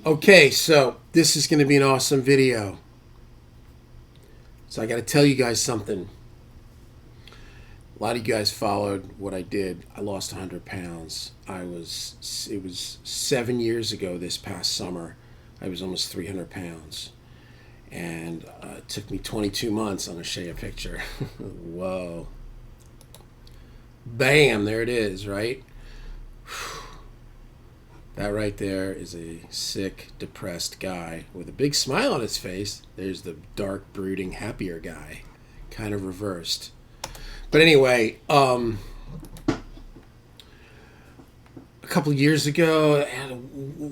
Okay, so this is going to be an awesome video. So I got to tell you guys something. A lot of you guys followed what I did. I lost 100 pounds. It was 7 years ago this past summer. I was almost 300 pounds. And it took me 22 months. I'm going to show you a picture. Whoa. Bam, there it is, right? That right there is a sick, depressed guy with a big smile on his face. There's the dark, brooding, happier guy, kind of reversed. But anyway, a couple of years ago,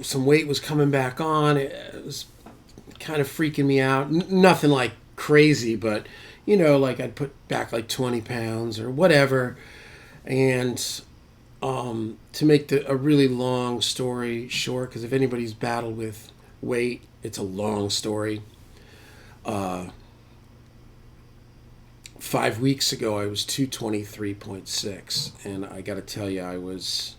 some weight was coming back on. It was kind of freaking me out. Nothing like crazy, but like I'd put back like 20 pounds or whatever. And to make a really long story short, because if anybody's battled with weight, it's a long story. 5 weeks ago, I was 223.6, and I got to tell you, I was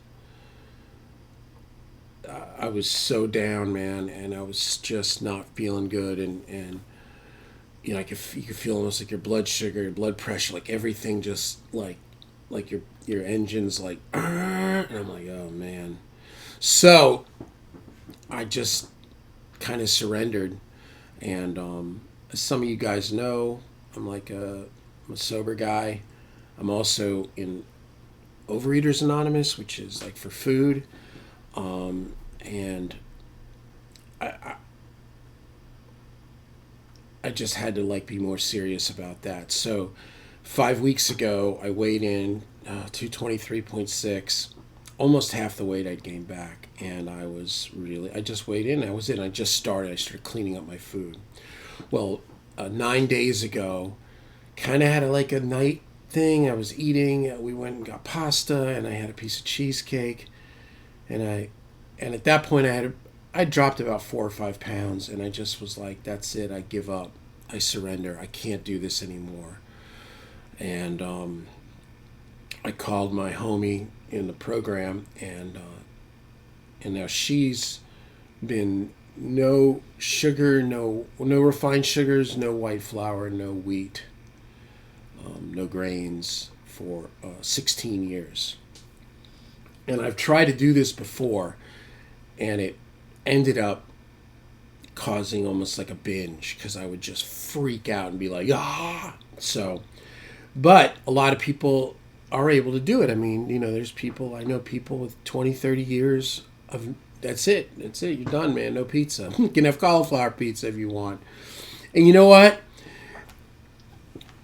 so down, man, and I was just not feeling good, and you could feel almost like your blood sugar, your blood pressure, like everything just like your engine's like, and I'm like, oh man. So I just kind of surrendered, and as some of you guys know, I'm a sober guy. I'm also in Overeaters Anonymous, which is like for food, and I I just had to like be more serious about that. So 5 weeks ago, I weighed in 223.6, almost half the weight I'd gained back. And I just weighed in. I just started. I started cleaning up my food. Well, 9 days ago, kind of had a night thing. I was eating. We went and got pasta, and I had a piece of cheesecake. And at that point, I dropped about 4 or 5 pounds, and I just was like, that's it. I give up. I surrender. I can't do this anymore. And I called my homie in the program, and now she's been no sugar, no refined sugars, no white flour, no wheat, no grains for 16 years. And I've tried to do this before, and it ended up causing almost like a binge because I would just freak out and be like, ah. So, but a lot of people are able to do it. I mean, I know people with 20, 30 years of, that's it. You're done, man. No pizza. You can have cauliflower pizza if you want. And you know what?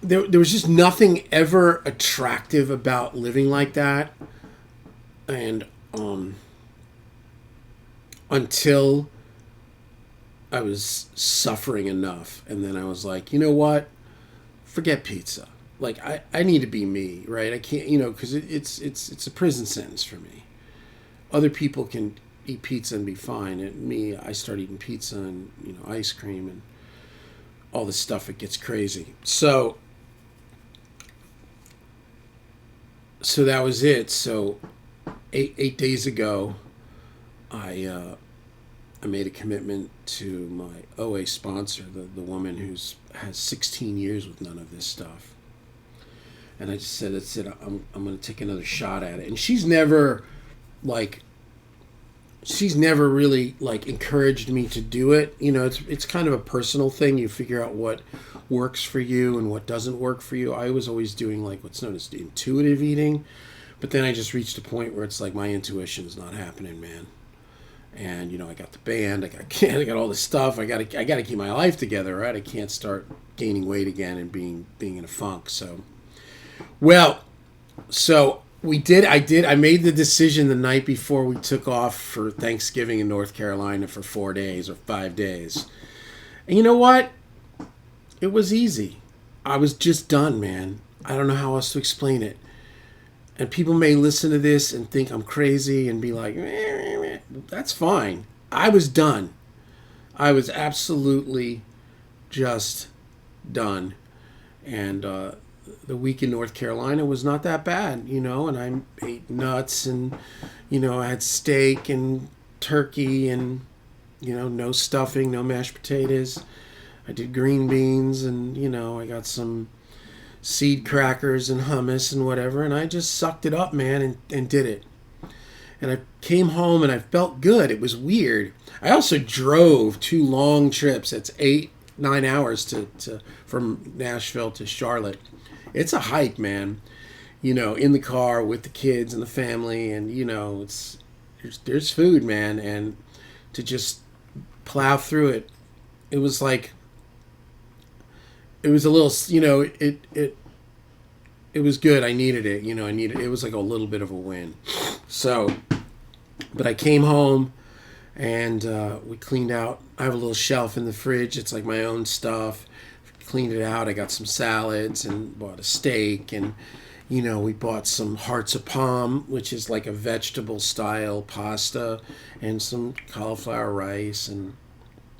There was just nothing ever attractive about living like that. And until I was suffering enough, and then I was like, you know what? Forget pizza. Like I need to be me, right? I can't, because it's a prison sentence for me. Other people can eat pizza and be fine, and me, I start eating pizza and ice cream and all this stuff. It gets crazy. So that was it. So eight days ago, I made a commitment to my OA sponsor, the woman has 16 years with none of this stuff. And I just said, that's it. I'm going to take another shot at it. And she's never really encouraged me to do it. It's kind of a personal thing. You figure out what works for you and what doesn't work for you. I was always doing what's known as intuitive eating, but then I just reached a point where it's like my intuition is not happening, man. And I got the band, I got all this stuff. I got to keep my life together, right? I can't start gaining weight again and being in a funk. So I made the decision the night before we took off for Thanksgiving in North Carolina for 4 days or 5 days. And you know what? It was easy. I was just done, man. I don't know how else to explain it. And people may listen to this and think I'm crazy and be like, that's fine. I was done. I was absolutely just done. And the week in North Carolina was not that bad, and I ate nuts and, I had steak and turkey and no stuffing, no mashed potatoes. I did green beans, and I got some seed crackers and hummus and whatever, and I just sucked it up, man, and did it. And I came home and I felt good. It was weird. I also drove 2 long trips. It's 8-9 hours to from Nashville to Charlotte. It's a hike, man. In the car with the kids and the family, and there's food, man, and to just plow through it. It was like, it was a little, it was good. I needed it. It was like a little bit of a win. So, but I came home and we cleaned out. I have a little shelf in the fridge. It's like my own stuff. Cleaned it out. I got some salads and bought a steak, and we bought some hearts of palm, which is like a vegetable style pasta, and some cauliflower rice and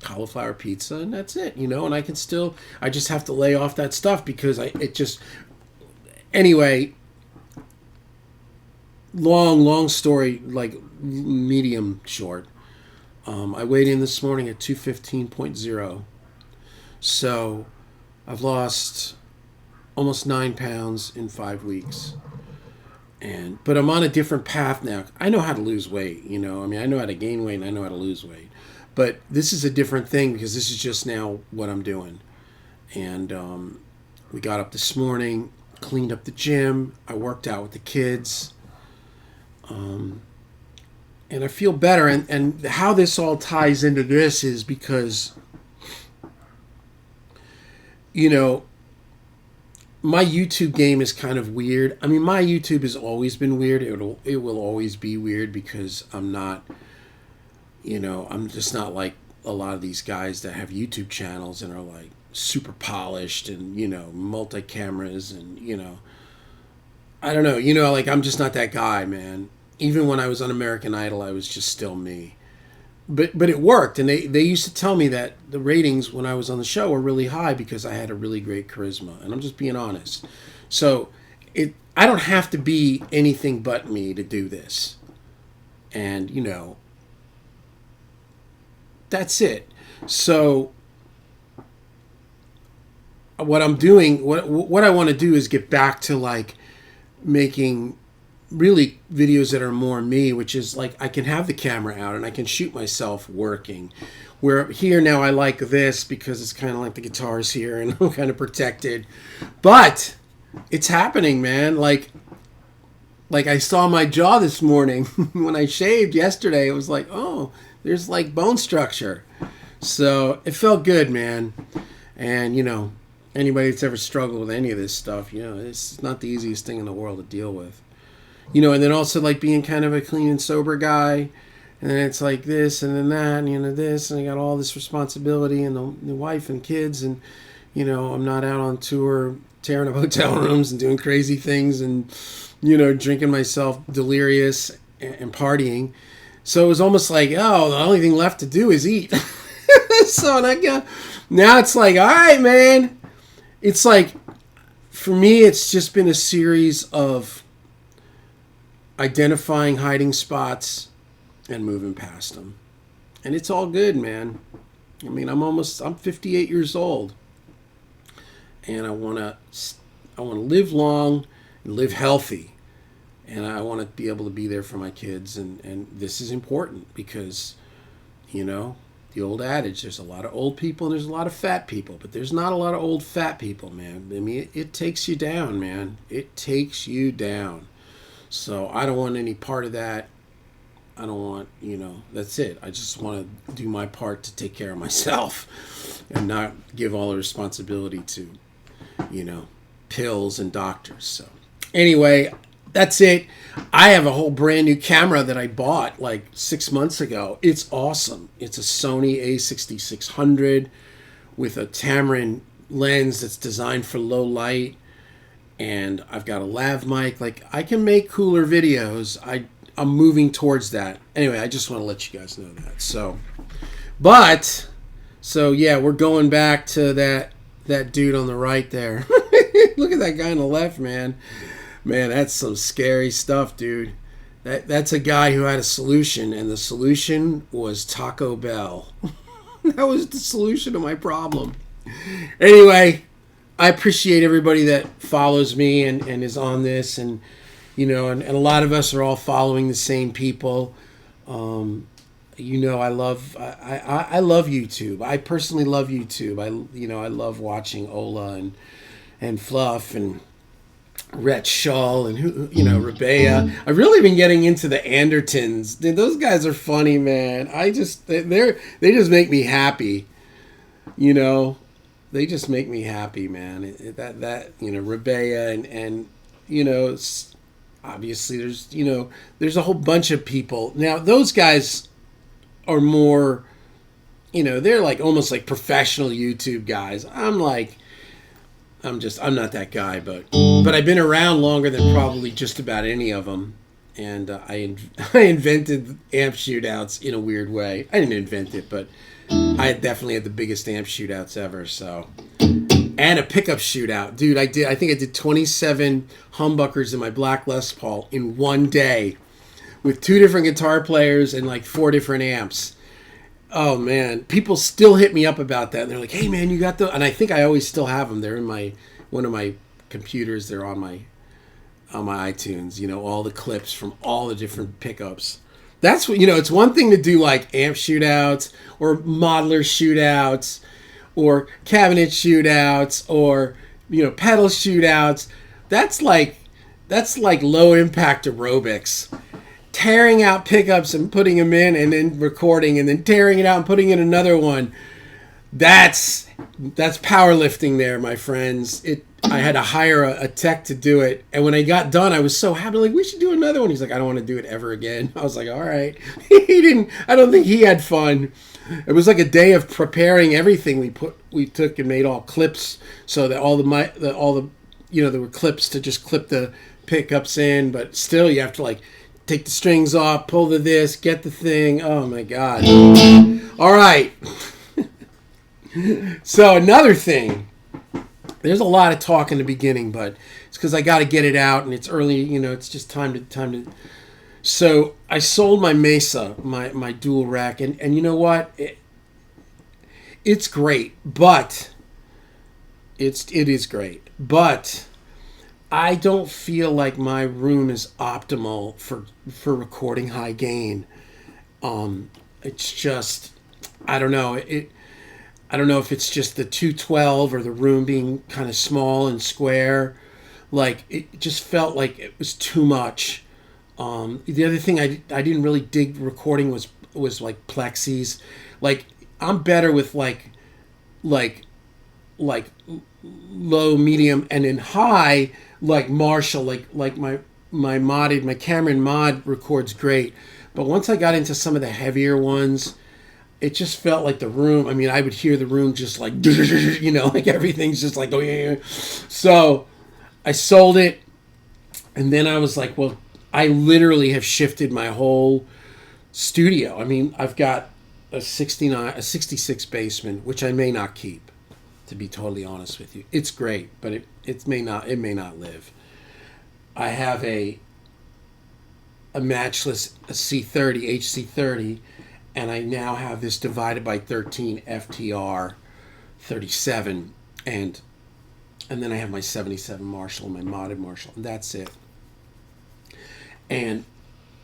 cauliflower pizza, and that's it. And I just have to lay off that stuff because anyway, long story, like medium short. I weighed in this morning at 215.0. So I've lost almost 9 pounds in 5 weeks. But I'm on a different path now. I know how to lose weight, I know how to gain weight and I know how to lose weight. But this is a different thing because this is just now what I'm doing. And we got up this morning, cleaned up the gym. I worked out with the kids. And I feel better. And how this all ties into this is because, my YouTube game is kind of weird. I mean, my YouTube has always been weird. It will always be weird because I'm not, I'm just not like a lot of these guys that have YouTube channels and are like super polished and, multi-cameras and, I don't know, like I'm just not that guy, man. Even when I was on American Idol, I was just still me. But it worked, and they used to tell me that the ratings when I was on the show were really high because I had a really great charisma, and I'm just being honest. So I don't have to be anything but me to do this. And, that's it. So what I'm doing, what I want to do is get back to like making really videos that are more me, which is like I can have the camera out and I can shoot myself working. Where here now I like this because it's kind of like the guitar's here and I'm kind of protected. But it's happening, man. Like I saw my jaw this morning when I shaved yesterday. It was like, oh, there's like bone structure. So it felt good, man. And anybody that's ever struggled with any of this stuff, it's not the easiest thing in the world to deal with. And then also like being kind of a clean and sober guy, and then it's like this and then that, and this, and I got all this responsibility and the wife and kids, and I'm not out on tour tearing up hotel rooms and doing crazy things and drinking myself delirious and partying. So it was almost like, oh, the only thing left to do is eat. So now it's like, all right, man. It's like, for me, it's just been a series of identifying hiding spots and moving past them. And it's all good, man. I mean, I'm 58 years old. And I want to live long and live healthy. And I want to be able to be there for my kids. And this is important because, the old adage, there's a lot of old people and there's a lot of fat people. But there's not a lot of old fat people, man. I mean, it takes you down, man. It takes you down. So I don't want any part of that. I don't want, that's it. I just want to do my part to take care of myself and not give all the responsibility to, pills and doctors. So anyway, that's it. I have a whole brand new camera that I bought like 6 months ago. It's awesome. It's a Sony a6600 with a Tamron lens that's designed for low light. And I've got a lav mic. Like, I can make cooler videos. I'm moving towards that. Anyway, I just want to let you guys know that. So yeah, we're going back to that dude on the right there. Look at that guy on the left, man. Man, that's some scary stuff, dude. That's a guy who had a solution, and the solution was Taco Bell. That was the solution to my problem. Anyway, I appreciate everybody that follows me and is on this, and and a lot of us are all following the same people. I love I love YouTube. I personally love YouTube. I love watching Ola and Fluff and Rhett Shull and Rabea. I've really been getting into the Andertons. Dude, those guys are funny, man. They just make me happy. They just make me happy, man. Rabea and obviously there's a whole bunch of people. Now those guys are more, they're like almost like professional YouTube guys. I'm not that guy, but I've been around longer than probably just about any of them. And I invented amp shootouts in a weird way. I didn't invent it, but I definitely had the biggest amp shootouts ever. So, and a pickup shootout, dude. I think I did 27 humbuckers in my Black Les Paul in one day, with 2 different guitar players and like 4 different amps. Oh man, people still hit me up about that. And they're like, "Hey man, you got the?" And I think I always still have them. They're in one of my computers. They're on my iTunes. All the clips from all the different pickups. That's what it's one thing to do like amp shootouts or modeler shootouts or cabinet shootouts or pedal shootouts. That's like low impact aerobics. Tearing out pickups and putting them in and then recording and then tearing it out and putting in another one. That's powerlifting there, my friends. I had to hire a tech to do it. And when I got done, I was so happy. Like, we should do another one. He's like, I don't want to do it ever again. I was like, all right. I don't think he had fun. It was like a day of preparing everything. We took and made all clips so that there were clips to just clip the pickups in, but still you have to like take the strings off, pull this, get the thing. Oh my God. All right. So another thing, there's a lot of talk in the beginning, but it's because I got to get it out and it's early, it's just time to. So I sold my Mesa, my dual rack, and you know what? It's great, but it is great, but I don't feel like my room is optimal for recording high gain. It's just, I don't know. I don't know if it's just the 212 or the room being kind of small and square. Like, it just felt like it was too much. The other thing I didn't really dig recording was like plexis. Like, I'm better with like low, medium, and in high, like Marshall, like my Cameron mod records great. But once I got into some of the heavier ones, it just felt like the room, I mean, I would hear the room just like, like everything's just like, oh yeah. So I sold it, and then I was like, well, I literally have shifted my whole studio. I mean, I've got a 66 Bassman, which I may not keep, to be totally honest with you. It's great, but it may not live. I have a Matchless C30, HC30, and I now have this divided by 13 FTR 37, and then I have my 77 Marshall, my modded Marshall, and that's it. And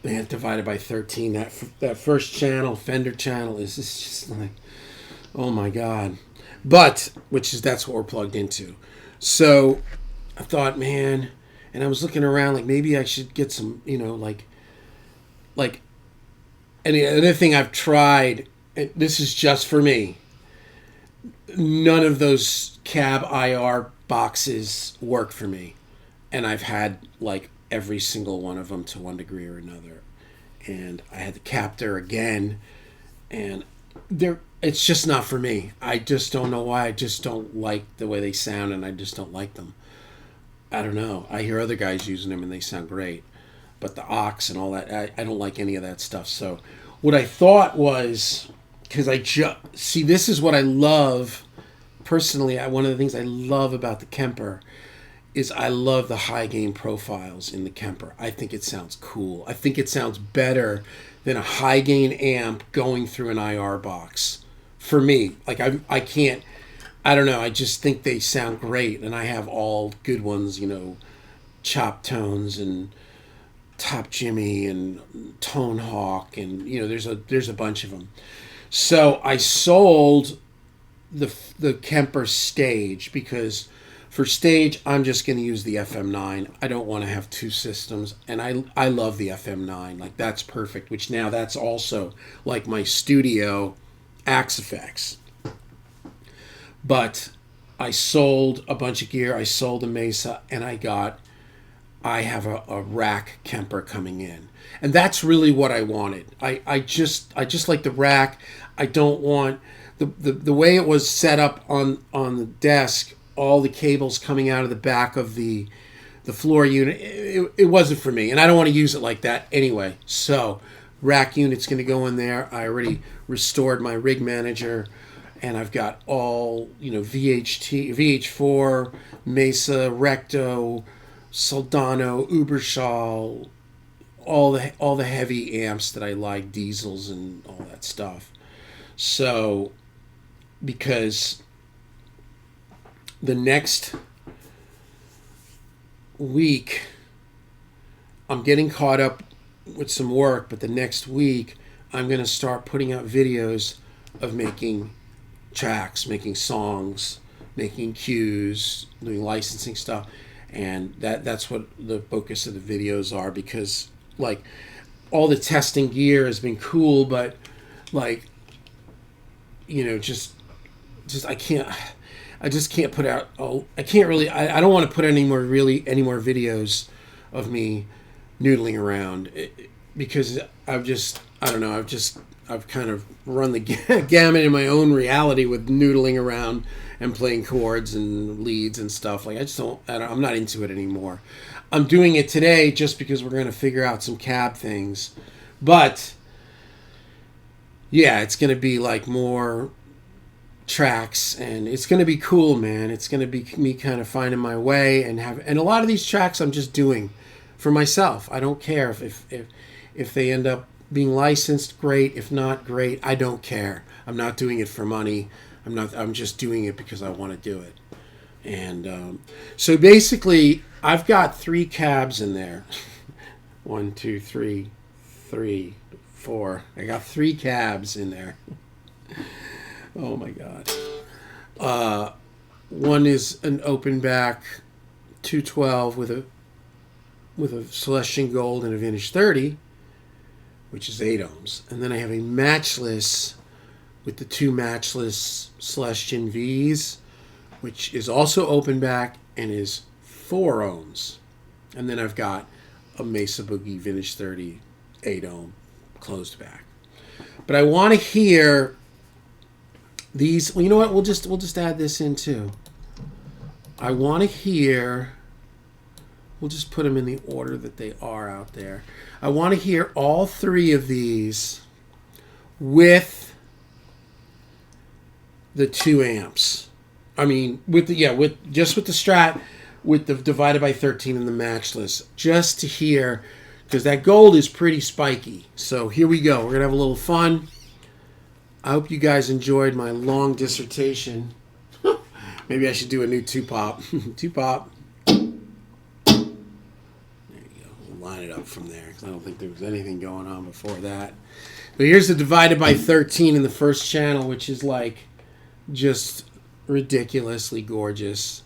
man, divided by 13, that first channel, Fender channel, is just like, oh my God. But that's what we're plugged into. So I thought, man, and I was looking around like maybe I should get some, like. And the other thing I've tried, and this is just for me, none of those cab IR boxes work for me, and I've had like every single one of them to one degree or another, and I had the Captor again, and it's just not for me. I just don't know why. I just don't like the way they sound, and I just don't like them. I don't know. I hear other guys using them and they sound great, but the aux and all that, I don't like any of that stuff. So what I thought was, because see, this is what I love personally. One of the things I love about the Kemper is I love the high gain profiles in the Kemper. I think it sounds cool. I think it sounds better than a high gain amp going through an IR box. For me, like I can't, I don't know. I just think they sound great, and I have all good ones. Chop Tones and Top Jimmy and Tone Hawk, and there's a bunch of them. So I sold the Kemper Stage because for stage I'm just going to use the FM9. I don't want to have two systems, and I love the FM9. Like, that's perfect. Which now that's also like my studio Axe Effects. But I sold a bunch of gear. I sold a Mesa, and I have a rack Kemper coming in, and that's really what I wanted. I just like the rack. I don't want the way it was set up on the desk. All the cables coming out of the back of the floor unit. It wasn't for me, and I don't want to use it like that anyway. So rack unit's going to go in there. I already restored my rig manager, and I've got all VHT, VH4, Mesa, Recto, Soldano, Uberschall, all the heavy amps that I like, diesels and all that stuff. So, because the next week I'm getting caught up with some work, but the next week I'm going to start putting out videos of making tracks, making songs, making cues, doing licensing stuff. And that's what the focus of the videos are, because like all the testing gear has been cool, but like just I just can't put out I can't really I don't want to put any more videos of me noodling around because I've kind of run the gamut in my own reality with noodling around and playing chords and leads and stuff. Like, I'm not into it anymore. I'm doing it today just because we're going to figure out some cab things. But yeah, it's going to be like more tracks, and it's going to be cool, man. It's going to be me kind of finding my way and a lot of these tracks I'm just doing for myself. I don't care if they end up being licensed, great. If not, great. I don't care. I'm not doing it for money. I'm just doing it because I want to do it. And so basically, I've got 3 cabs in there. 1, 2, 3, 4. I got 3 cabs in there. Oh my God. One is an open back 212 with a Celestian Gold and a Vintage 30, which is 8 ohms. And then I have a Matchless with the 2 Matchless Celestian Vs, which is also open back and is 4 ohms. And then I've got a Mesa Boogie Vintage 30 8 ohm closed back. But I want to hear these. Well, you know what? We'll just add this in too. I want to hear. We'll just put them in the order that they are out there. I want to hear all 3 of these with the 2 amps. I mean, with the Strat, with the divided by 13 and the Matchless, just to hear, because that gold is pretty spiky. So here we go. We're gonna have a little fun. I hope you guys enjoyed my long dissertation. Maybe I should do a new 2-pop. 2-pop. There you go. We'll line it up from there, because I don't think there was anything going on before that. But here's the divided by 13 in the first channel, which is like just ridiculously gorgeous,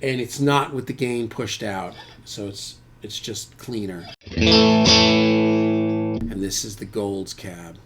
and it's not with the gain pushed out, so it's just cleaner. And this is the Gold's cab.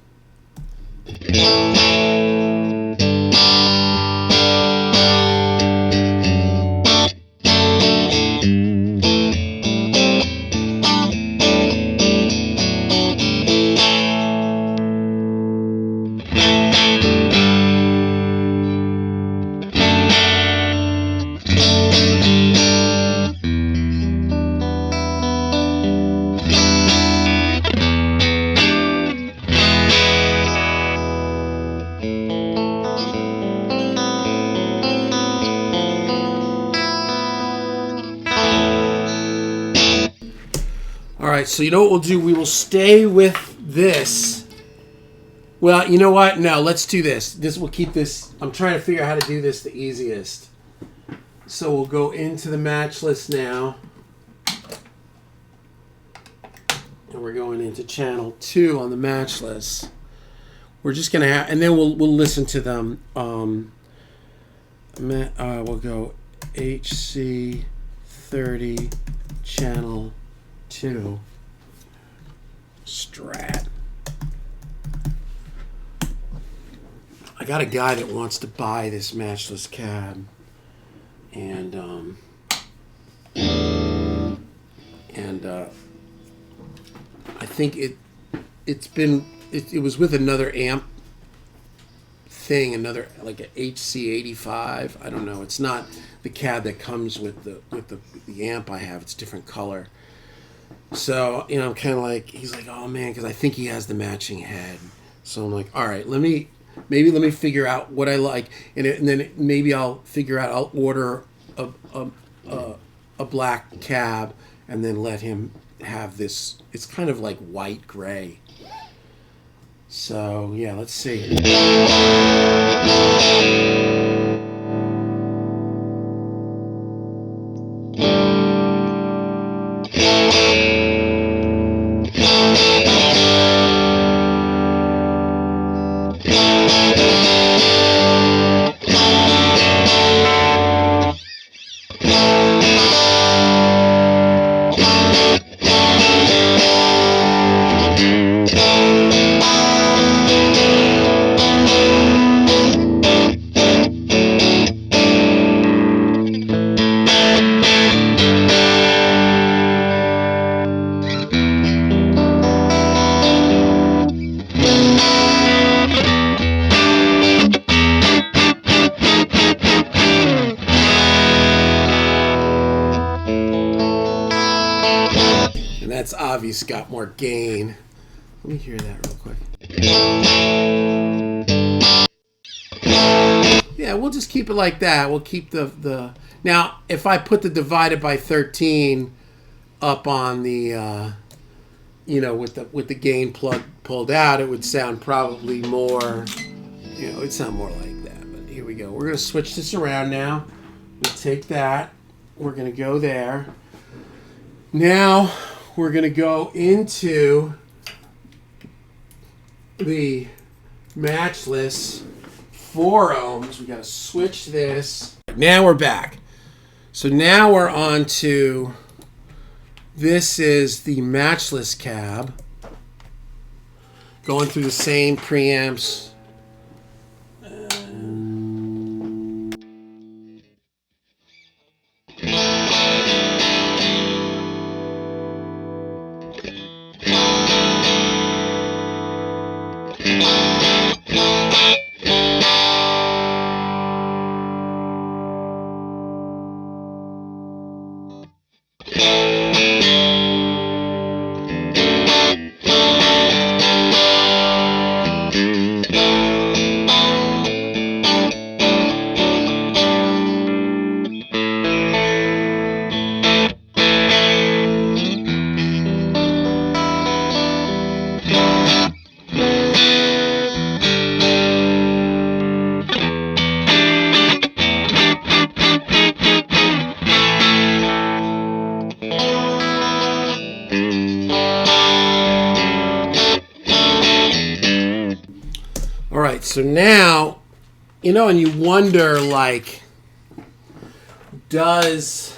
right, so you know what we'll do? We will stay with this. Well, you know what? No, let's do this. We'll keep this. I'm trying to figure out how to do this the easiest. So we'll go into the Matchless now. And we're going into channel 2 on the Matchless. We're just going to have, and then we'll listen to them. We'll go HC30 channel 2 Strat. I got a guy that wants to buy this Matchless cab, and I think it was with another amp thing, another like an HC85. I don't know. It's not the cab that comes with the amp I have. It's a different color. So, you know, I'm kind of like, he's like, oh man, because I think he has the matching head. So I'm like, all right, let me figure out what I like, and then maybe I'll figure out, I'll order a black cab and then let him have this. It's kind of like white gray. So yeah, let's see. That's obvious, got more gain. Let me hear that real quick. Yeah, we'll just keep it like that. We'll keep the now, if I put the divided by 13 up on the with the gain plug pulled out, it would sound probably more, it'd sound more like that. But here we go. We're going to switch this around now. We'll take that. We're going to go there. Now we're going to go into the Matchless 4 ohms. We got to switch this. Now we're back. So now we're on to, this is the Matchless cab. Going through the same preamps. All right, so now, and you wonder, like, does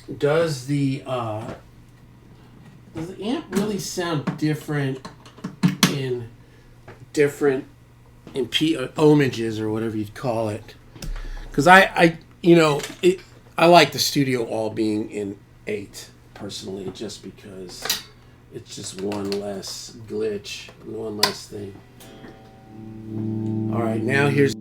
the amp really sound different in ohmages or whatever you'd call it? Because I like the studio all being in 8 personally, just because it's just one less glitch, one less thing. All right, now here's.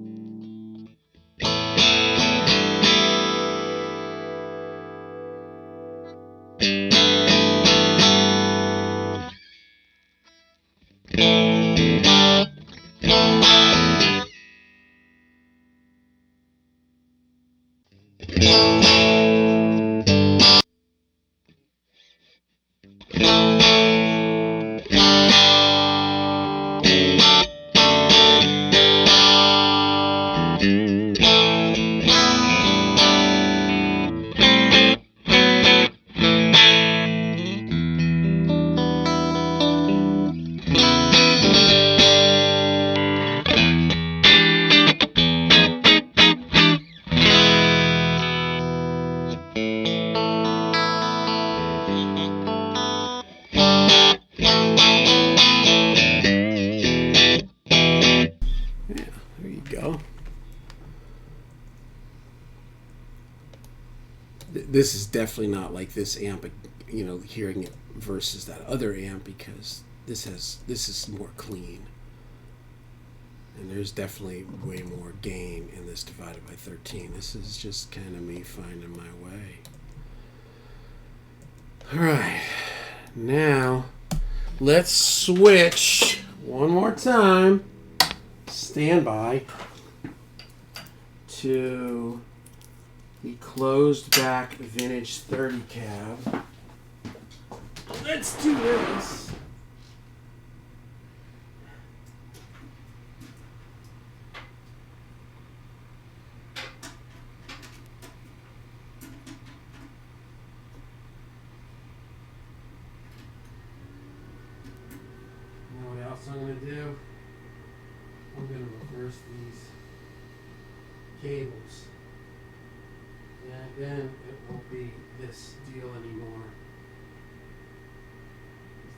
this is definitely not like this amp, you know, hearing it versus that other amp, because this is more clean. And there's definitely way more gain in this divided by 13. This is just kind of me finding my way. All right, now let's switch one more time. Stand by to the closed back vintage 30 cab. Let's do this. You know what else I'm going to do? I'm going to reverse these cables. And then it won't be this deal anymore.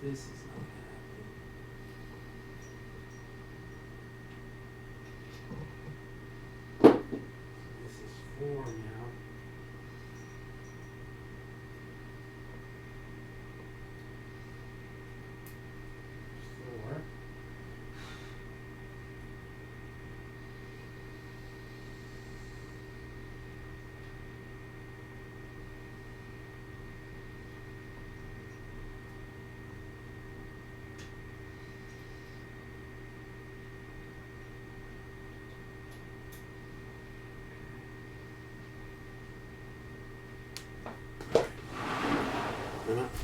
This is not happening. This is 4 now. 4.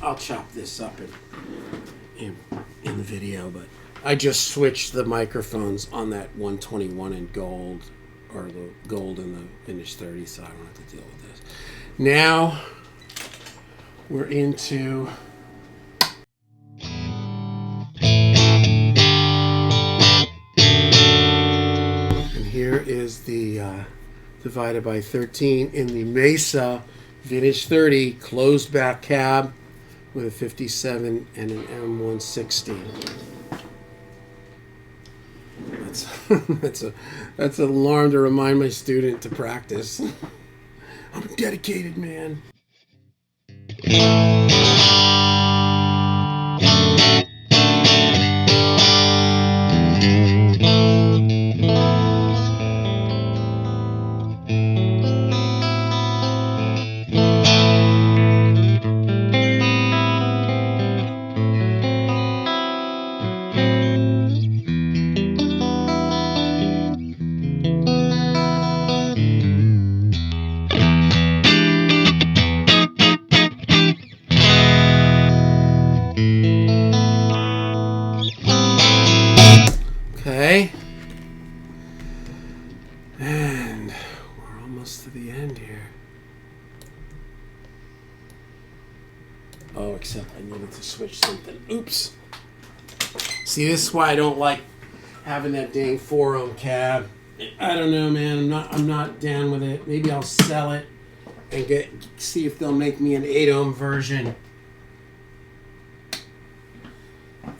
I'll chop this up in the video, but I just switched the microphones on that 121 in gold, or the gold in the vintage 30, so I don't have to deal with this. Now we're into and here is the divided by 13 in the Mesa vintage 30 closed back cab with a 57 and an M160. That's an alarm to remind my student to practice. I'm a dedicated man. Okay, and we're almost to the end here. Oh, except I needed to switch something. Oops. See, this is why I don't like having that dang 4-ohm cab. I don't know, man. I'm not down with it. Maybe I'll sell it and see if they'll make me an 8-ohm version.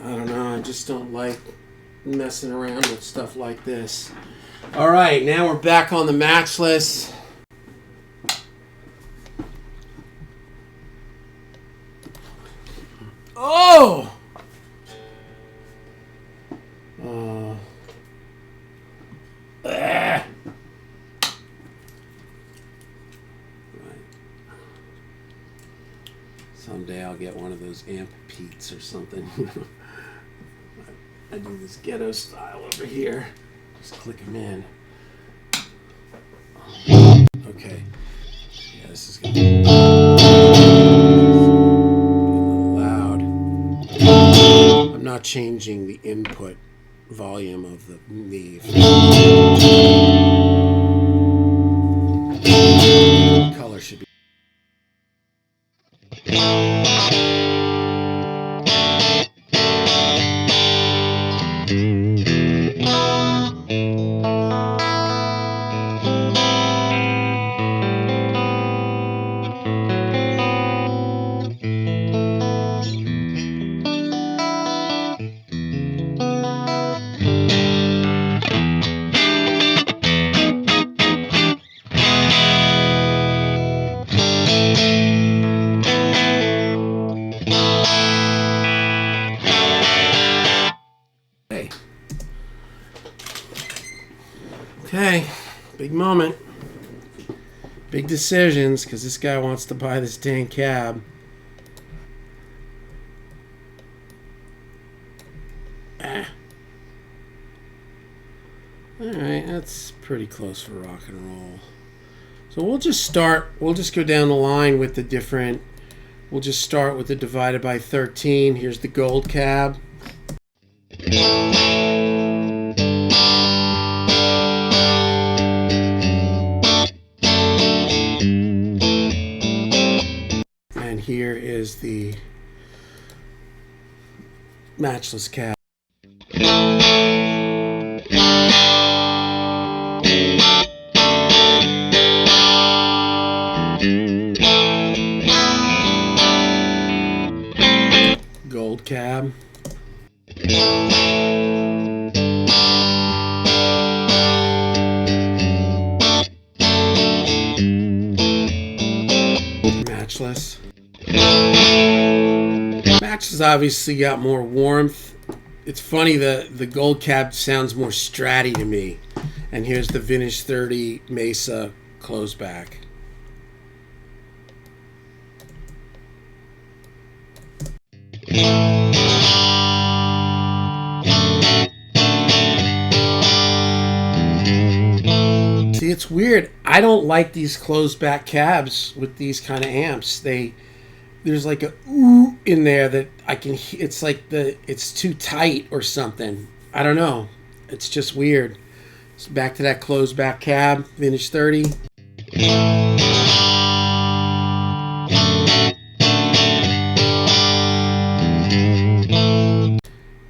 I don't know. I just don't like messing around with stuff like this. All right, now we're back on the Matchless. Oh! Right. Someday I'll get one of those amp Pete's or something. I do this ghetto style over here. Just click them in. Okay. Yeah, this is going to be a little loud. I'm not changing the input volume of the Neve. The color should be. Okay, big moment. Big decisions, because this guy wants to buy this dang cab. Alright, that's pretty close for rock and roll. So we'll just go down the line with the different, we'll just start with the divided by 13. Here's the gold cab. And here is the matchless cab. Gold cab. Matchless. Matchless obviously got more warmth. It's funny, the gold cab sounds more stratty to me. And here's the vintage 30 Mesa closed back. See, it's weird. I don't like these closed back cabs with these kind of amps. There's like a ooh in there that I can. It's like it's too tight or something. I don't know. It's just weird. So back to that closed back cab, vintage 30.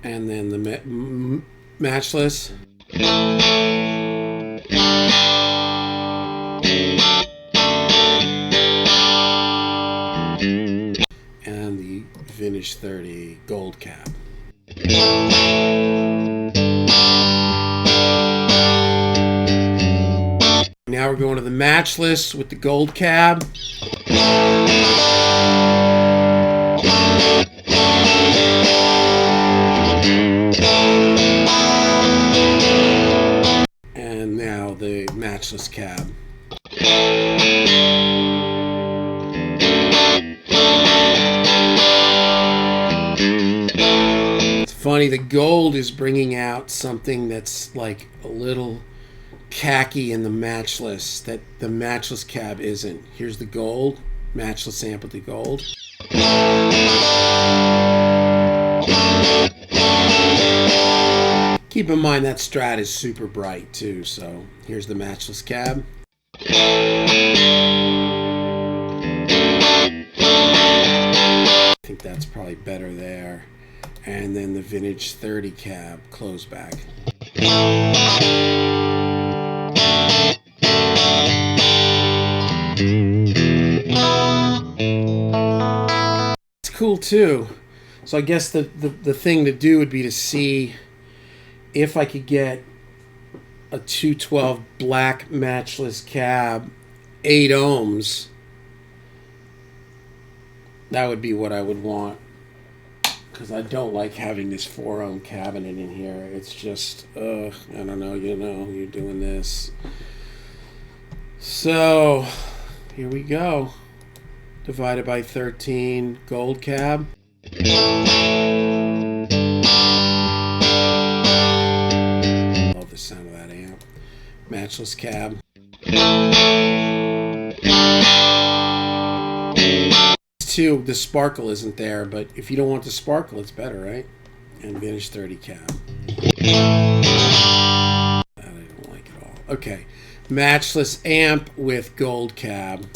And then the matchless. And the vintage 30 gold cab. Now we're going to the matchless with the gold cab. And now the matchless cab. It's funny, the gold is bringing out something that's like a little khaki in the matchless that the matchless cab isn't. Here's the gold, matchless amp with the gold. Keep in mind that Strat is super bright too, so here's the matchless cab. I think that's probably better there. And then the vintage 30 cab closed back. It's cool too. So I guess the thing to do would be to see if I could get a 212 black matchless cab, 8 ohms. That would be what I would want, because I don't like having this 4 ohm cabinet in here. It's just, I don't know, you're doing this. So here we go. Divided by 13 gold cab. Love the sound of that amp. Matchless cab. Too, the sparkle isn't there, but if you don't want the sparkle, it's better, right? And vintage 30 cab. That I don't like at all. Okay, matchless amp with gold cab.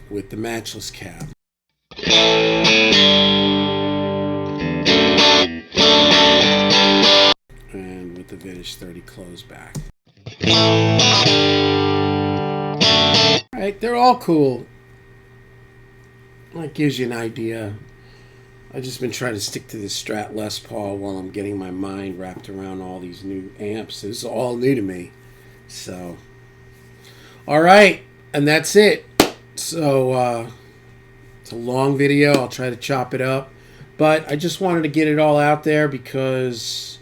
With the matchless cab. And with the vintage 30 closed back. Alright, they're all cool. That gives you an idea. I've just been trying to stick to this Strat Les Paul while I'm getting my mind wrapped around all these new amps. This is all new to me. So, alright, and that's it. So, it's a long video. I'll try to chop it up. But I just wanted to get it all out there because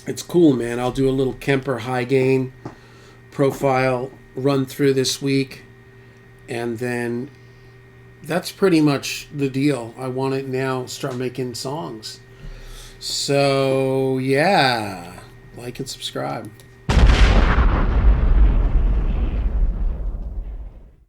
it's cool, man. I'll do a little Kemper high gain profile run through this week, and then that's pretty much the deal. I want to now start making songs. So, yeah, like and subscribe.